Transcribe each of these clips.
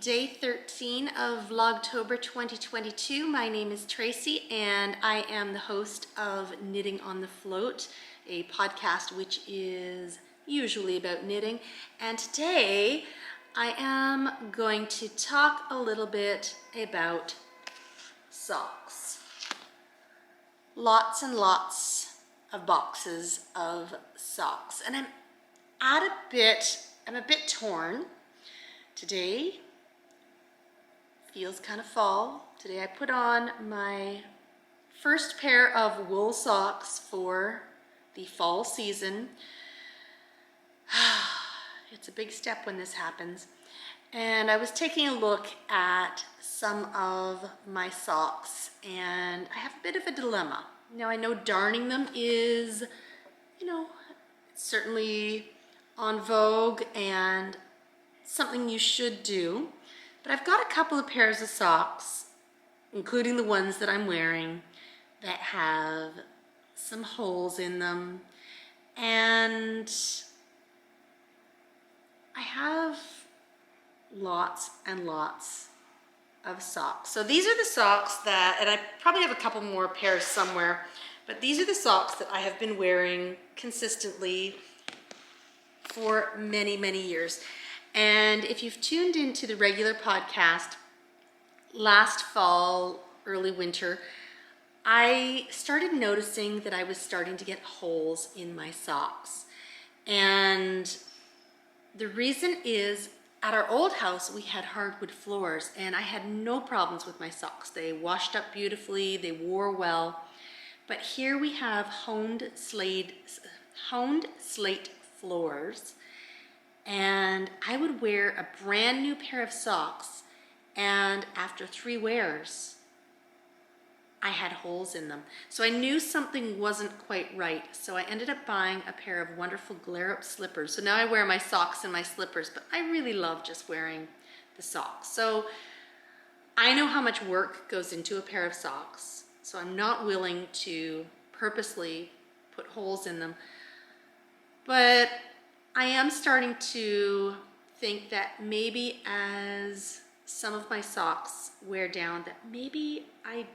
day 13 of Vlogtober 2022. My name is Tracy and I am the host of Knitting on the Float, a podcast which is usually about knitting. And today I am going to talk a little bit about socks. Lots and lots of boxes of socks. And I'm a bit torn. Today feels kind of fall. Today I put on my first pair of wool socks for the fall season. It's a big step when this happens. And I was taking a look at some of my socks and I have a bit of a dilemma. Now I know darning them is, certainly on vogue and something you should do, but I've got a couple of pairs of socks, including the ones that I'm wearing, that have some holes in them, and I have lots and lots of socks. So these are the socks that, and I probably have a couple more pairs somewhere, but these are the socks that I have been wearing consistently for many, many years. And if you've tuned into the regular podcast, last fall, early winter, I started noticing that I was starting to get holes in my socks. And the reason is, at our old house, we had hardwood floors and I had no problems with my socks. They washed up beautifully, they wore well. But here we have honed slate floors. And I would wear a brand new pair of socks, and after 3 wears, I had holes in them. So I knew something wasn't quite right. So I ended up buying a pair of wonderful glare-up slippers. So now I wear my socks and my slippers, but I really love just wearing the socks. So I know how much work goes into a pair of socks, so I'm not willing to purposely put holes in them. But I am starting to think that maybe as some of my socks wear down, that maybe I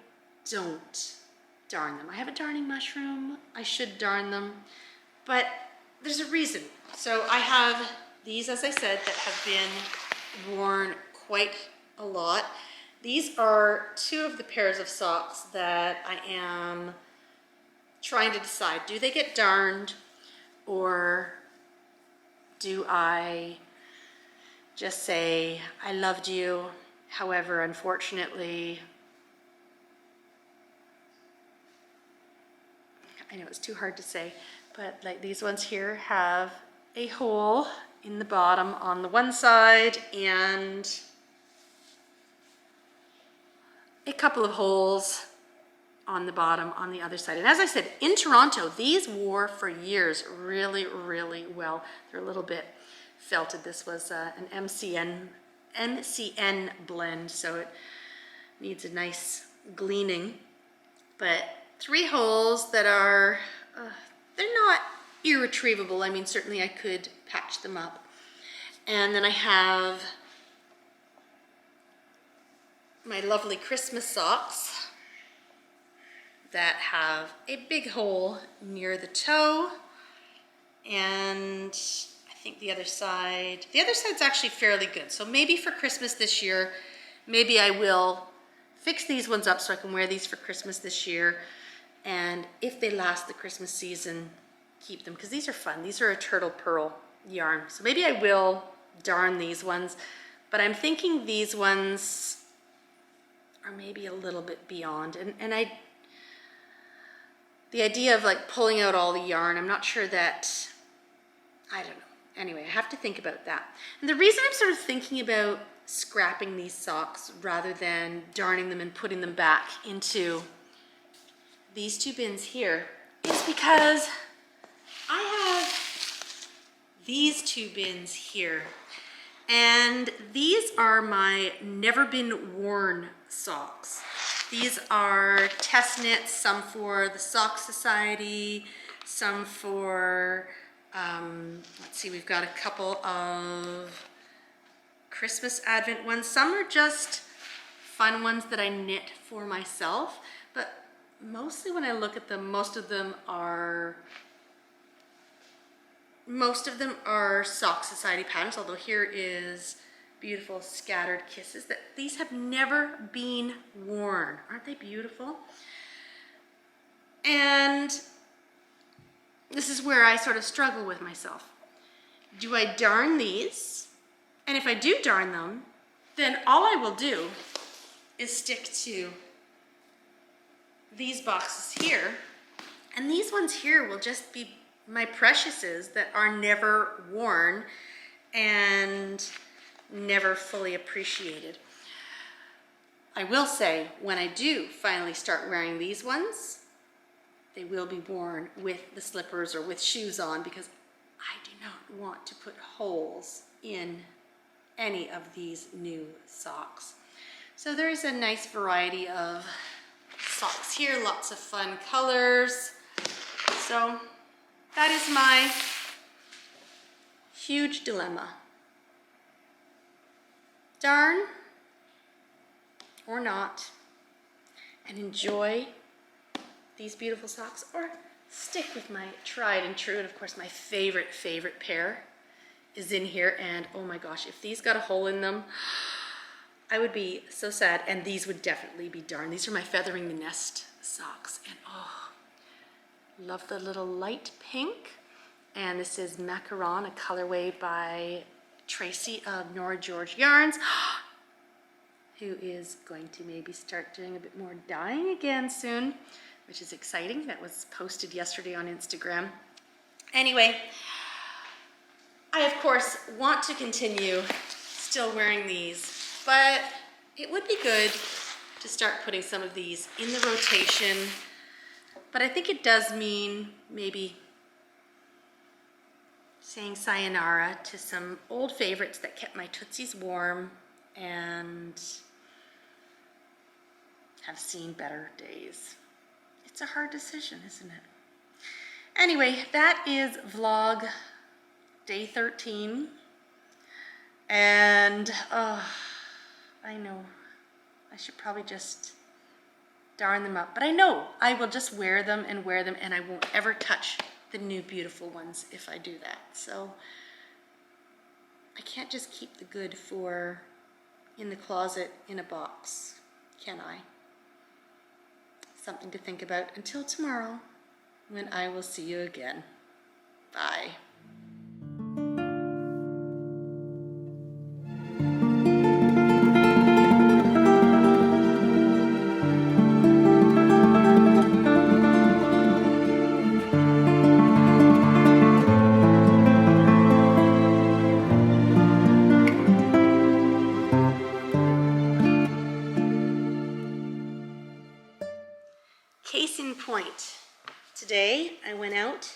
don't darn them. I have a darning mushroom. I should darn them, but there's a reason. So I have these, as I said, that have been worn quite a lot. These are 2 of the pairs of socks that I am trying to decide, do they get darned, or do I just say, I loved you, however, unfortunately, I know it's too hard to say, but like these ones here have a hole in the bottom on the one side and a couple of holes on the bottom on the other side. And as I said, in Toronto, these wore for years really, really well. They're a little bit felted. This was an MCN blend, so it needs a nice gleaning. But 3 holes that are, they're not irretrievable. I mean, certainly I could patch them up. And then I have my lovely Christmas socks that have a big hole near the toe, and I think the other side's actually fairly good. So maybe for Christmas this year, maybe I will fix these ones up so I can wear these for Christmas this year, and if they last the Christmas season, keep them, because these are fun. These are a turtle pearl yarn, so maybe I will darn these ones, but I'm thinking these ones are maybe a little bit beyond, and the idea of like pulling out all the yarn, I'm not sure that, I don't know. Anyway, I have to think about that. And the reason I'm sort of thinking about scrapping these socks rather than darning them and putting them back into these 2 bins here is because I have these 2 bins here. And these are my never been worn socks. These are test knits, some for the Sock Society, some for, let's see, we've got a couple of Christmas Advent ones. Some are just fun ones that I knit for myself, but mostly when I look at them, most of them are Sock Society patterns, although here is beautiful Scattered Kisses. These have never been worn. Aren't they beautiful? And this is where I sort of struggle with myself. Do I darn these? And if I do darn them, then all I will do is stick to these boxes here. And these ones here will just be my preciouses that are never worn and never fully appreciated. I will say, when I do finally start wearing these ones, they will be worn with the slippers or with shoes on, because I do not want to put holes in any of these new socks. So there's a nice variety of socks here, lots of fun colors. So that is my huge dilemma. Darn or not, and enjoy these beautiful socks, or stick with my tried and true, and of course my favorite pair is in here. And oh my gosh, if these got a hole in them, I would be so sad. And these would definitely be darned. These are my Feathering the Nest socks, and oh, love the little light pink. And this is Macaron, a colorway by Tracy of Nora George Yarns, who is going to maybe start doing a bit more dyeing again soon, which is exciting. That was posted yesterday on Instagram. Anyway, I of course want to continue still wearing these, but it would be good to start putting some of these in the rotation. But I think it does mean maybe saying sayonara to some old favorites that kept my Tootsies warm and have seen better days. It's a hard decision, isn't it? Anyway, that is vlog day 13. And I know I should probably just darn them up, but I know I will just wear them, and I won't ever touch the new beautiful ones if I do that. So I can't just keep the good for in the closet in a box, can I? Something to think about until tomorrow, when I will see you again. Bye. Case in point, today I went out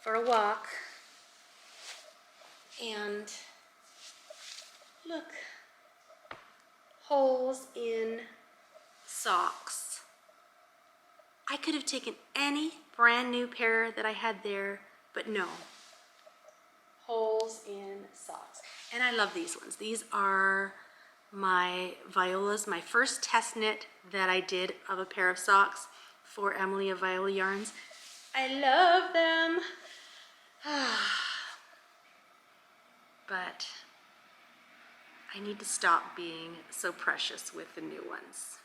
for a walk, and look, holes in socks. I could have taken any brand new pair that I had there, but no, holes in socks. And I love these ones. These are my Violas, my first test knit that I did of a pair of socks for Emily of Viola Yarns. I love them. But I need to stop being so precious with the new ones.